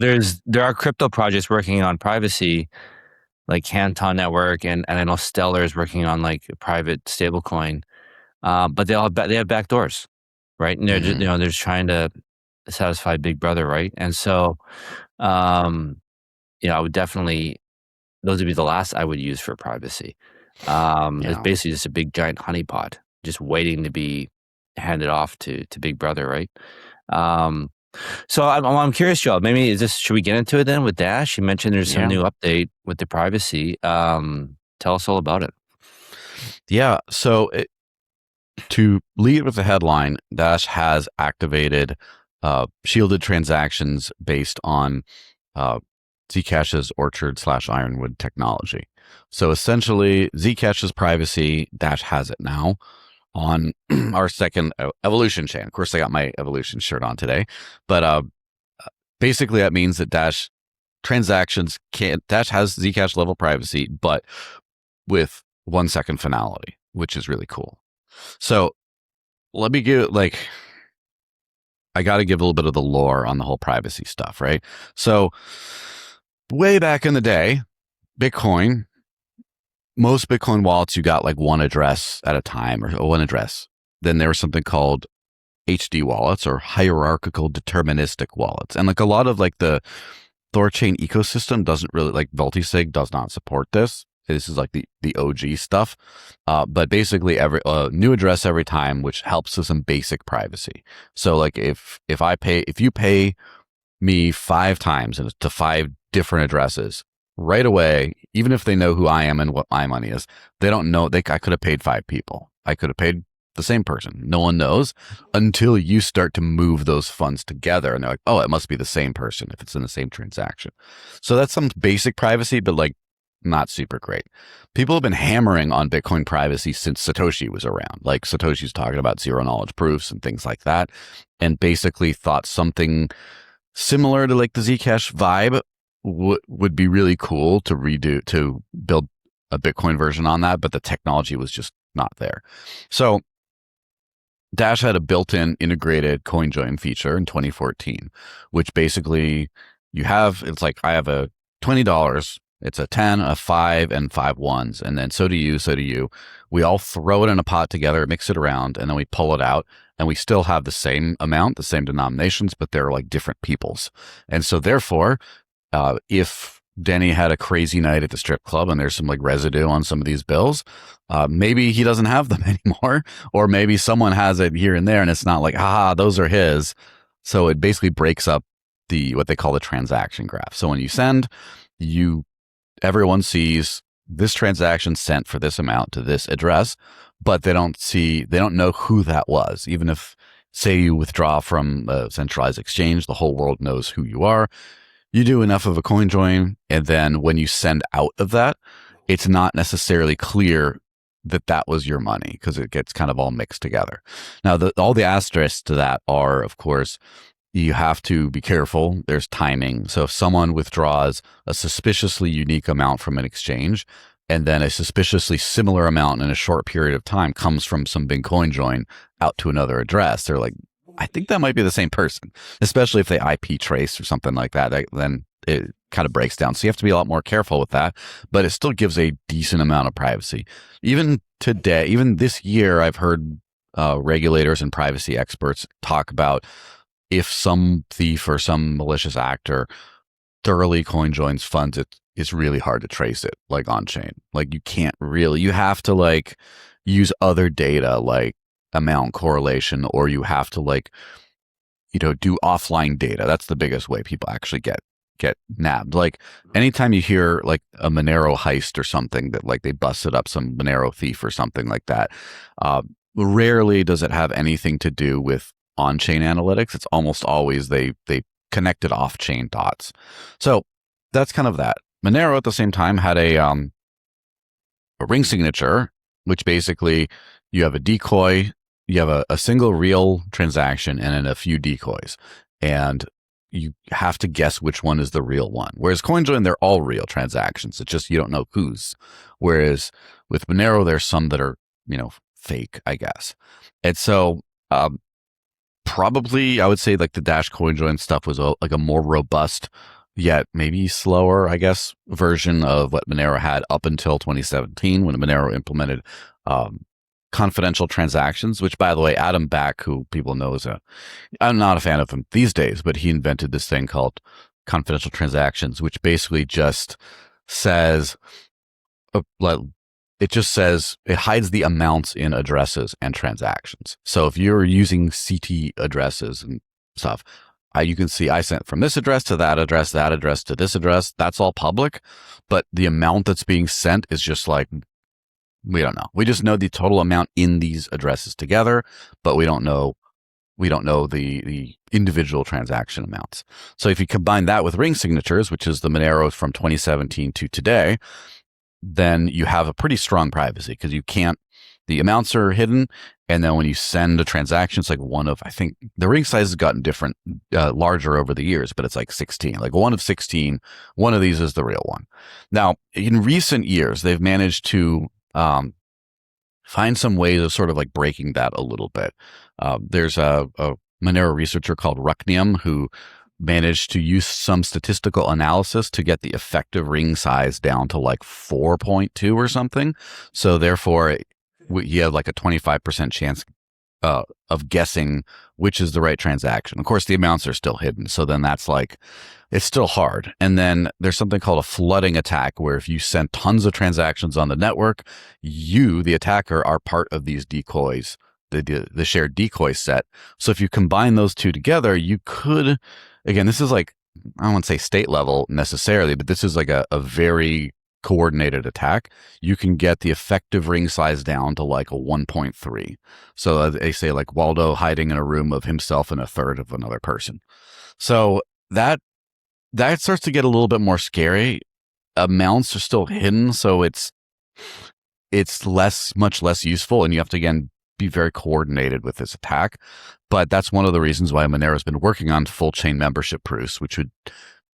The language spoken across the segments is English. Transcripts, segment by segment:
there are crypto projects working on privacy, like Canton Network, and I know Stellar is working on like a private stablecoin. But they have backdoors, right? And Hmm. they're just trying to satisfy Big Brother, right? And so, um, I would definitely those would be the last I would use for privacy. It's Yeah. basically just a big giant honeypot, just waiting to be handed off to Big Brother, right? Um, so I'm curious, Joe. Maybe should we get into it then with Dash? You mentioned there's some Yeah. new update with the privacy. Tell us all about it. Yeah. To lead with the headline, Dash has activated shielded transactions based on uh, Zcash's Orchard/Ironwood technology. So essentially, Zcash's privacy, Dash has it now on our second evolution chain. Of course, I got my evolution shirt on today, but basically that means that Dash transactions can't. Dash has Zcash level privacy, but with 1 second finality, which is really cool. So let me give I got to give a little bit of the lore on the whole privacy stuff, right? So way back in the day, Bitcoin, most Bitcoin wallets, you got like one address at a time or one address. Then there was something called HD wallets or hierarchical deterministic wallets. And like a lot of like the THORChain ecosystem doesn't really like Multisig does not support this. This is like the OG stuff. But basically every new address every time, which helps with some basic privacy. So like if you pay me 5 times and to 5 different addresses right away, even if they know who I am and what my money is, they don't know I could have paid 5 people. I could have paid the same person. No one knows until you start to move those funds together. And they're like, oh, it must be the same person if it's in the same transaction. So that's some basic privacy, but like not super great. People have been hammering on Bitcoin privacy since Satoshi was around. Like Satoshi's talking about zero knowledge proofs and things like that, and basically thought something similar to like the Zcash vibe would be really cool to build a Bitcoin version on that, but the technology was just not there. So Dash had a built-in integrated coin join feature in 2014, which basically it's like I have a $20. It's a 10, a 5, and 5 ones. And then so do you, so do you. We all throw it in a pot together, mix it around, and then we pull it out. And we still have the same amount, the same denominations, but they're like different people's. And so therefore, if Denny had a crazy night at the strip club and there's some like residue on some of these bills, maybe he doesn't have them anymore, or maybe someone has it here and there, and it's not like, those are his. So it basically breaks up what they call the transaction graph. So when you send, everyone sees this transaction sent for this amount to this address, but they don't know who that was. Even if, say, you withdraw from a centralized exchange, the whole world knows who you are. You do enough of a coin join, and then when you send out of that, it's not necessarily clear that that was your money because it gets kind of all mixed together. Now, all the asterisks to that are, of course, you have to be careful. There's timing. So if someone withdraws a suspiciously unique amount from an exchange, and then a suspiciously similar amount in a short period of time comes from some big coin join out to another address, they're like, I think that might be the same person, especially if they IP trace or something like that. Then it kind of breaks down. So you have to be a lot more careful with that, but it still gives a decent amount of privacy. Even today, even this year, I've heard regulators and privacy experts talk about if some thief or some malicious actor thoroughly coin joins funds, it's really hard to trace it, like on chain. Like you have to like use other data like amount correlation, or you have to like, do offline data. That's the biggest way people actually get nabbed. Like anytime you hear like a Monero heist or something that like they busted up some Monero thief or something like that, rarely does it have anything to do with on-chain analytics. It's almost always they connected off-chain dots. So that's kind of that. Monero at the same time had a ring signature, which basically you have a decoy, you have a single real transaction and then a few decoys, and you have to guess which one is the real one. Whereas CoinJoin, they're all real transactions. It's just you don't know whose. Whereas with Monero, there's some that are fake, I guess. And so Probably, I would say like the Dash coin join stuff was like a more robust, yet maybe slower, I guess, version of what Monero had up until 2017 when Monero implemented um, confidential transactions. Which, by the way, Adam Back, who people know is I'm not a fan of him these days, but he invented this thing called confidential transactions, which basically just says like, it just says it hides the amounts in addresses and transactions. So if you're using CT addresses and stuff, you can see I sent from this address to that address to this address. That's all public, but the amount that's being sent is just like, we don't know. We just know the total amount in these addresses together, but we don't know the individual transaction amounts. So if you combine that with ring signatures, which is the Monero from 2017 to today, then you have a pretty strong privacy because the amounts are hidden. And then when you send a transaction, it's like I think the ring size has gotten different, larger over the years, but it's like 16, like one of 16. One of these is the real one. Now, in recent years, they've managed to find some ways of sort of like breaking that a little bit. There's a Monero researcher called Rucknium who managed to use some statistical analysis to get the effective ring size down to like 4.2 or something. So therefore, you have like a 25% chance of guessing which is the right transaction. Of course, the amounts are still hidden. So then that's like, it's still hard. And then there's something called a flooding attack, where if you send tons of transactions on the network, you, the attacker, are part of these decoys, the shared decoy set. So if you combine those two together, you could, again, this is like, I don't want to say state level necessarily, but this is like a very coordinated attack. You can get the effective ring size down to like a 1.3. So they say like Waldo hiding in a room of himself and a third of another person. So that starts to get a little bit more scary. Amounts are still hidden, so it's much less useful, and you have to again be very coordinated with this attack. But that's one of the reasons why Monero has been working on full chain membership proofs, which would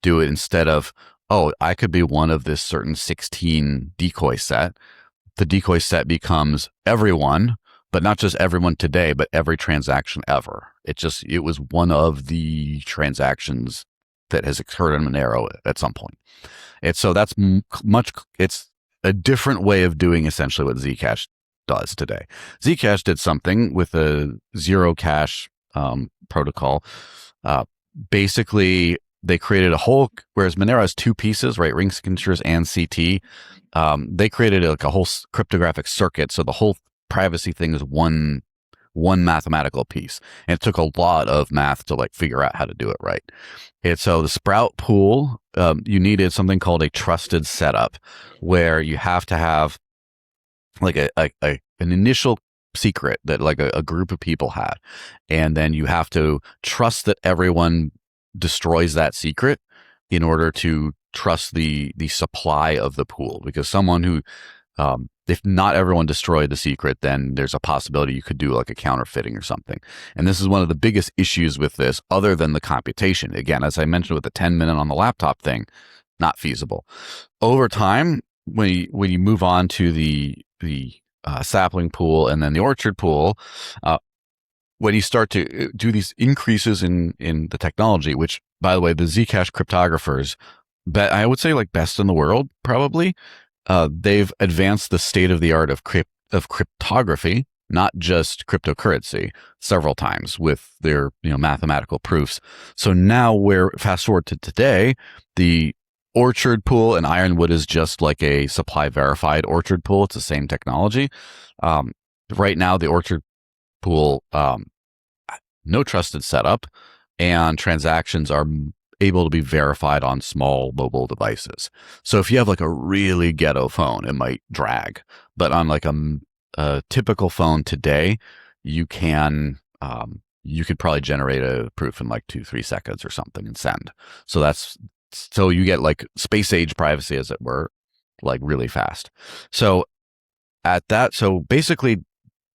do it instead of, oh, I could be one of this certain 16 decoy set. The decoy set becomes everyone, but not just everyone today, but every transaction ever. It was one of the transactions that has occurred in Monero at some point. And so that's it's a different way of doing essentially what Zcash does today. Zcash did something with a zero cash protocol. Basically, they created a whole, whereas Monero has two pieces, right? Ring signatures and CT. They created like a whole cryptographic circuit. So the whole privacy thing is one mathematical piece. And it took a lot of math to like figure out how to do it right. And so the Sprout pool, you needed something called a trusted setup, where you have to have like an initial secret that like a group of people had. And then you have to trust that everyone destroys that secret in order to trust the supply of the pool. Because someone who, if not everyone destroyed the secret, then there's a possibility you could do like a counterfeiting or something. And this is one of the biggest issues with this, other than the computation. Again, as I mentioned with the 10-minute on the laptop thing, not feasible. Over time, when you move on to the sapling pool and then the orchard pool, when you start to do these increases in the technology, which, by the way, the Zcash cryptographers, I would say like best in the world, probably, they've advanced the state of the art of cryptography, not just cryptocurrency, several times with their mathematical proofs. So now we're fast forward to today, the orchard pool, and Ironwood is just like a supply verified orchard pool. It's the same technology. Right now, the orchard pool, no trusted setup, and transactions are able to be verified on small mobile devices. So if you have like a really ghetto phone, it might drag, but on like a typical phone today, you could probably generate a proof in like 2-3 seconds or something and send. So you get like space age privacy, as it were, like really fast. So basically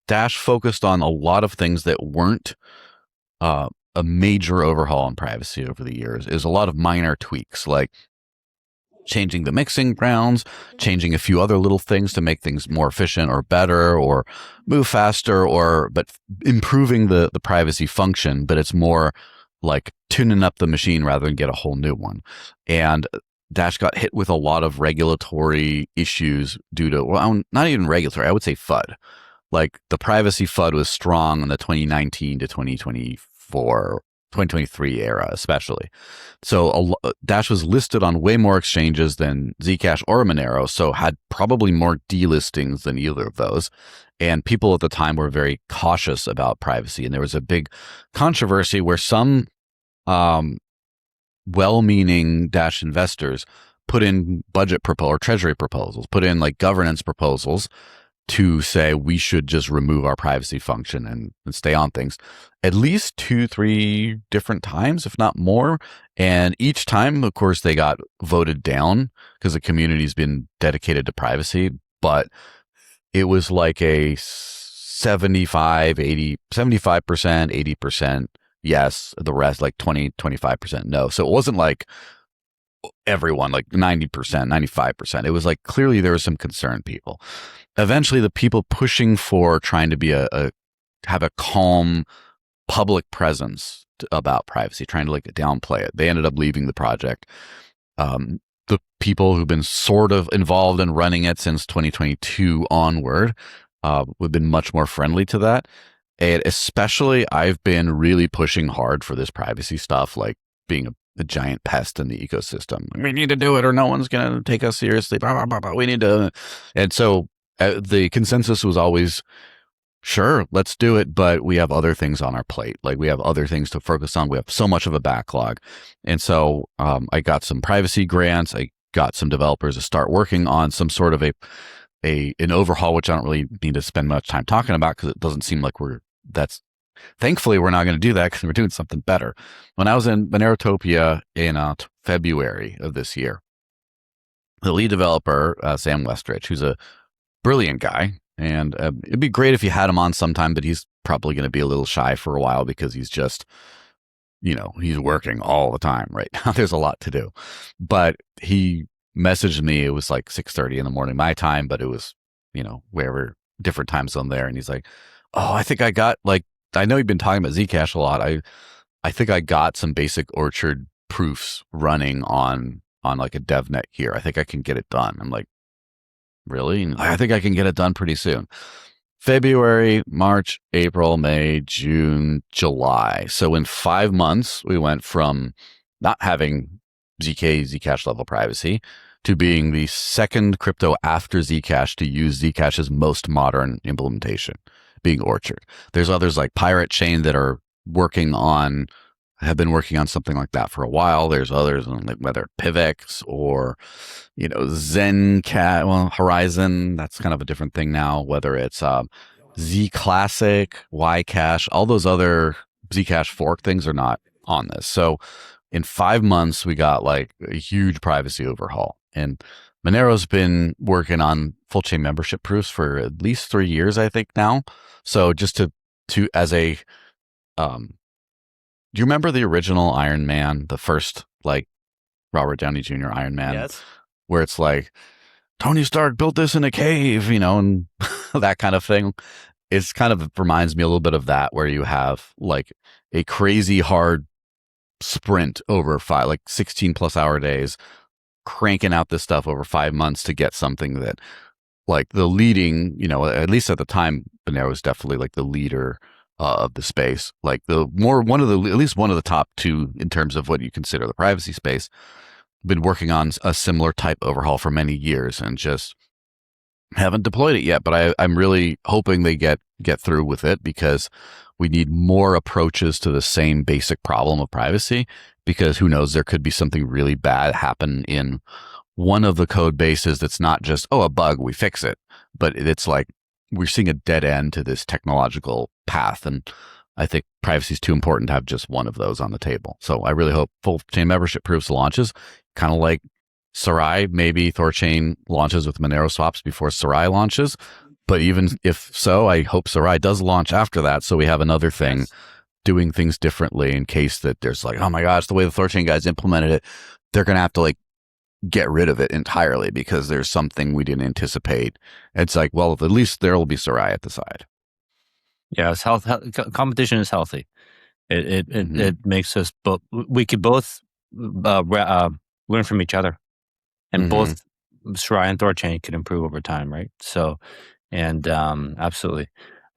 Dash focused on a lot of things that weren't a major overhaul in privacy over the years. Is a lot of minor tweaks. Like changing the mixing grounds, changing a few other little things to make things more efficient or better or move faster, but improving the privacy function. But it's more like tuning up the machine rather than get a whole new one. And Dash got hit with a lot of regulatory issues due to, well, not even regulatory, I would say FUD. Like the privacy FUD was strong in the 2019 to 2024, 2023 era, especially. So Dash was listed on way more exchanges than Zcash or Monero, so had probably more delistings than either of those. And people at the time were very cautious about privacy. And there was a big controversy where some well-meaning Dash investors put in budget or treasury proposals, put in like governance proposals to say we should just remove our privacy function and stay on things at least 2-3 different times, if not more. And each time, of course, they got voted down because the community's been dedicated to privacy. But it was like a 75%, 80% yes, the rest like 20-25% no. So it wasn't like everyone, like 90%, 95%. It was like clearly there was some concerned people. Eventually, the people pushing for trying to be have a calm public presence about privacy, trying to like downplay it, they ended up leaving the project. The people who've been sort of involved in running it since 2022 onward have been much more friendly to that. And especially, I've been really pushing hard for this privacy stuff, like being a giant pest in the ecosystem. We need to do it or no one's going to take us seriously. Blah, blah, blah, blah. We need to. And so the consensus was always, sure, let's do it, but we have other things on our plate. Like we have other things to focus on. We have so much of a backlog. And so I got some privacy grants. I got some developers to start working on some sort of an overhaul, which I don't really need to spend much time talking about because it doesn't seem like thankfully we're not going to do that because we're doing something better. When I was in Monerotopia in February of this year, the lead developer, Sam Westrich, who's a brilliant guy, and it'd be great if you had him on sometime, but he's probably going to be a little shy for a while because he's just, he's working all the time right now. There's a lot to do. But he messaged me. It was like 6:30 in the morning my time, but it was, wherever, different time zone there. And he's like, oh, I think I got I know you've been talking about Zcash a lot. I think I got some basic Orchard proofs running on like a DevNet here. I think I can get it done. I'm like, really? I think I can get it done pretty soon. February, March, April, May, June, July. So in 5 months, we went from not having Zcash level privacy to being the second crypto after Zcash to use Zcash's most modern implementation, being Orchard. There's others like THORChain that have been working on something like that for a while. There's others like whether PivX or, Zencash, Horizon, that's kind of a different thing now, whether it's Z Classic, Ycash, all those other Zcash fork things are not on this. So in 5 months, we got like a huge privacy overhaul. And Monero's been working on full chain membership proofs for at least 3 years, I think now. So just do you remember the original Iron Man, the first like Robert Downey Jr. Iron Man? Yes. Where it's like, Tony Stark built this in a cave, and that kind of thing. It's kind of reminds me a little bit of that, where you have like a crazy hard sprint over 16 plus hour days, cranking out this stuff over 5 months to get something that like the leading, at least at the time, Monero was definitely like the leader of the space, like at least one of the top two in terms of what you consider the privacy space. Been working on a similar type overhaul for many years and just haven't deployed it yet. But I'm really hoping they get through with it because we need more approaches to the same basic problem of privacy, because who knows, there could be something really bad happen in one of the code bases that's not just, a bug, we fix it, but it's like we're seeing a dead end to this technological path. And I think privacy is too important to have just one of those on the table. So I really hope full chain membership proofs launches, kind of like Sarai. Maybe THORChain launches with Monero swaps before Sarai launches. But even if so, I hope Sarai does launch after that. So we have another thing doing things differently in case that there's like, oh my gosh, the way the THORChain guys implemented it, they're going to have to like get rid of it entirely because there's something we didn't anticipate. It's like, well, at least there will be Sarai at the side. Yeah, it's competition is healthy. Mm-hmm. It makes us both. We could both learn from each other, and Mm-hmm. both Sarai and THORChain could improve over time, right? So, and absolutely.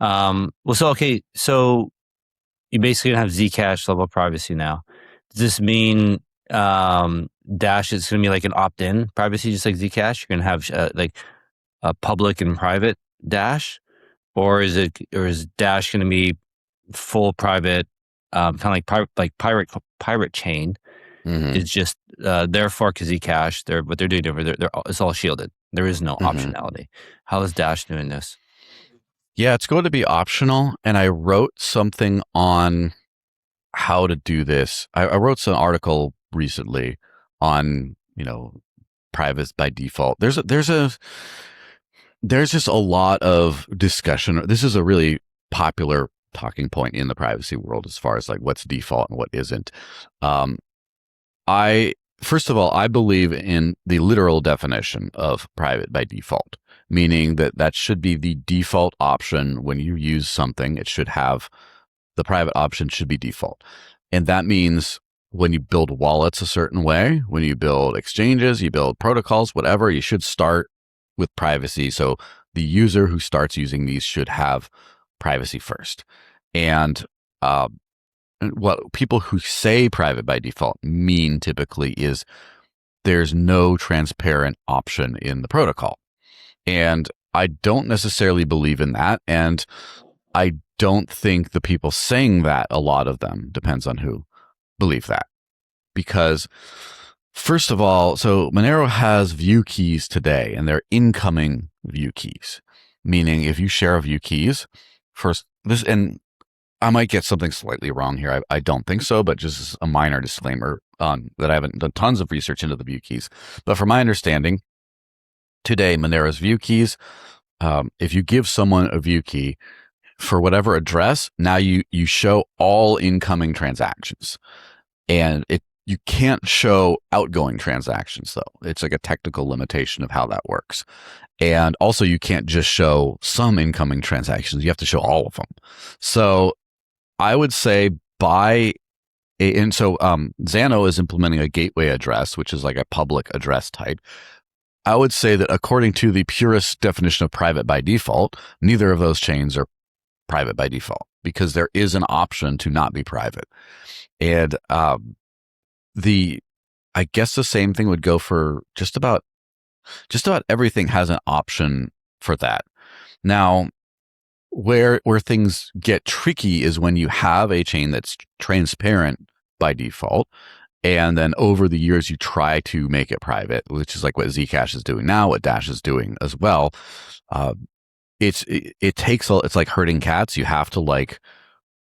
Well, so okay, so you basically don't have Zcash level privacy now. Does this mean Dash is going to be like an opt-in privacy, just like Zcash? You're going to have like a public and private Dash, or is Dash going to be full private, kind of like pirate chain? Mm-hmm. Is just their fork is Zcash. What they're doing different. It's all shielded. There is no Mm-hmm. optionality. How is Dash doing this? Yeah, it's going to be optional. And I wrote something on how to do this. I wrote some article recently on, private by default. There's just a lot of discussion. This is a really popular talking point in the privacy world as far as like what's default and what isn't. Um, I First of all, I believe in the literal definition of private by default, meaning that that should be the default option when you use something. It should have the private option should be default. And that means when you build wallets a certain way, when you build exchanges, you build protocols, whatever, you should start with privacy. So the user who starts using these should have privacy first. And what people who say private by default mean typically is there's no transparent option in the protocol. And I don't necessarily believe in that. And I don't think the people saying that, a lot of them, depends on who, believe that. Because, first of all, so Monero has view keys today, and they're incoming view keys, meaning if you share a view keys, first, this, and I might get something slightly wrong here. I don't think so, but just a minor disclaimer on that I haven't done tons of research into the view keys. But from my understanding, today, Monero's view keys, if you give someone a view key, for whatever address, now you show all incoming transactions, and you can't show outgoing transactions though. It's like a technical limitation of how that works. And also you can't just show some incoming transactions. You have to show all of them. So I would say Xano is implementing a gateway address, which is like a public address type. I would say that according to the purest definition of private by default, neither of those chains are private by default because there is an option to not be private. And I guess the same thing would go for just about everything has an option for that. Now, where things get tricky is when you have a chain that's transparent by default, and then over the years you try to make it private, which is like what Zcash is doing now, what Dash is doing as well. It's like herding cats. You have to like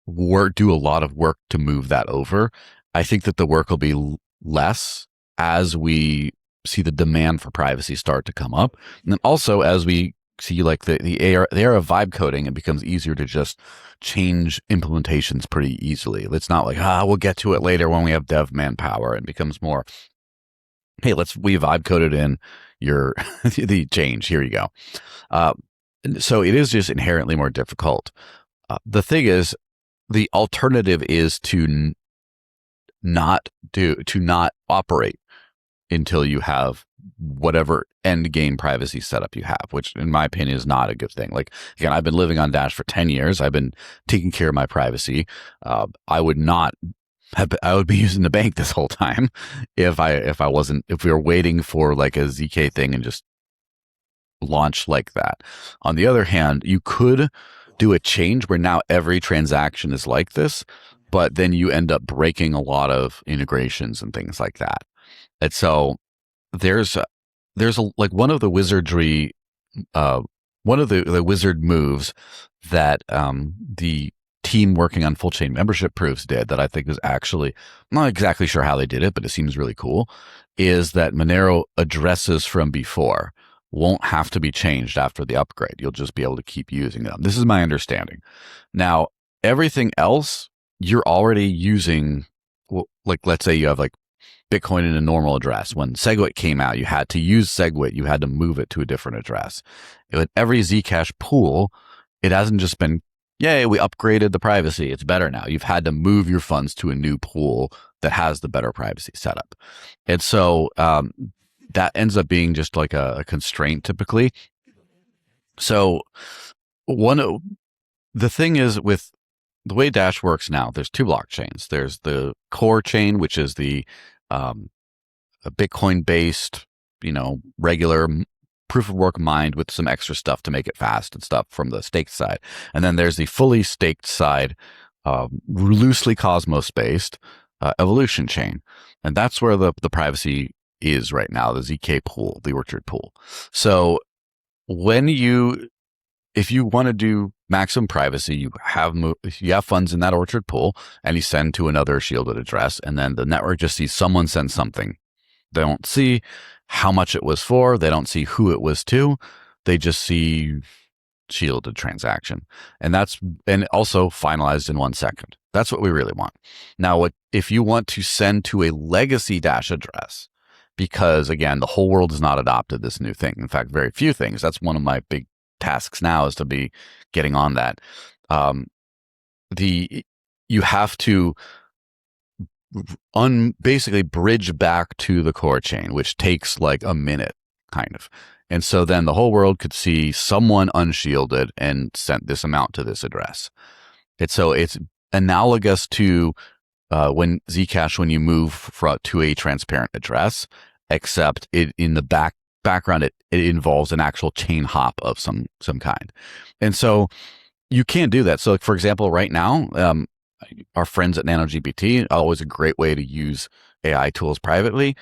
do a lot of work to move that over. I think that the work will be less as we see the demand for privacy start to come up, and then also as we see like the era of vibe coding, it becomes easier to just change implementations pretty easily. It's not like we'll get to it later when we have dev manpower. It becomes more, hey, we vibe coded in your the change. Here you go. So it is just inherently more difficult. The thing is, the alternative is to not operate until you have whatever end game privacy setup you have, which in my opinion is not a good thing. Like, again, I've been living on Dash for 10 years. I've been taking care of my privacy. I would be using the bank this whole time if we were waiting for like a ZK thing and just launch like that. On the other hand, you could do a change where now every transaction is like this, but then you end up breaking a lot of integrations and things like that. And so there's like one of the wizardry, one of the wizard moves that the team working on full chain membership proofs did that I think is actually, I'm not exactly sure how they did it, but it seems really cool, is that Monero addresses from before won't have to be changed after the upgrade. You'll just be able to keep using them. This is my understanding. Now, everything else you're already using, like let's say you have like Bitcoin in a normal address. When SegWit came out, you had to use SegWit. You had to move it to a different address. With every Zcash pool, it hasn't just been, yay, we upgraded the privacy. It's better now. You've had to move your funds to a new pool that has the better privacy setup. And so that ends up being just like a constraint typically. So the thing is with the way Dash works now, there's two blockchains. There's the core chain, which is the a Bitcoin based, regular proof of work mined with some extra stuff to make it fast and stuff from the staked side. And then there's the fully staked side, loosely Cosmos based evolution chain. And that's where the privacy is right now, the ZK pool, the Orchard pool. So if you want to do maximum privacy, you have funds in that Orchard pool and you send to another shielded address, and then the network just sees someone send something. They don't see how much it was for. They don't see who it was to. They just see shielded transaction. And also finalized in 1 second. That's what we really want. Now, if you want to send to a legacy Dash address, because again, the whole world has not adopted this new thing. In fact, very few things. That's one of my big tasks now, is to be getting on that. You have to basically bridge back to the core chain, which takes like a minute, kind of. And so then the whole world could see someone unshielded and sent this amount to this address. And so it's analogous to when you move to a transparent address, except in the background, it involves an actual chain hop of some kind. And so you can't do that. So for example, right now, our friends at NanoGPT, always a great way to use AI tools privately.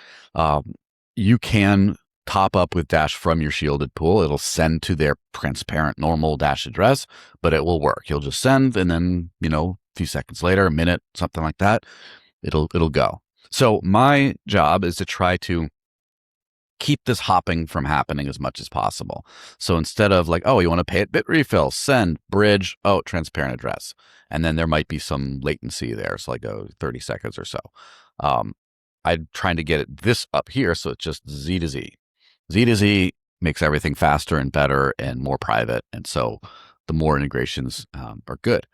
You can top up with Dash from your shielded pool. It'll send to their transparent normal Dash address, but it will work. You'll just send, and then, a few seconds later, a minute, something like that, it'll go. So my job is to try to keep this hopping from happening as much as possible. So instead of like, oh, you want to pay at bit refill, send, bridge, transparent address. And then there might be some latency there. So like 30 seconds or so. I'm trying to get this up here. So it's just Z to Z. Z to Z makes everything faster and better and more private. And so the more integrations are good.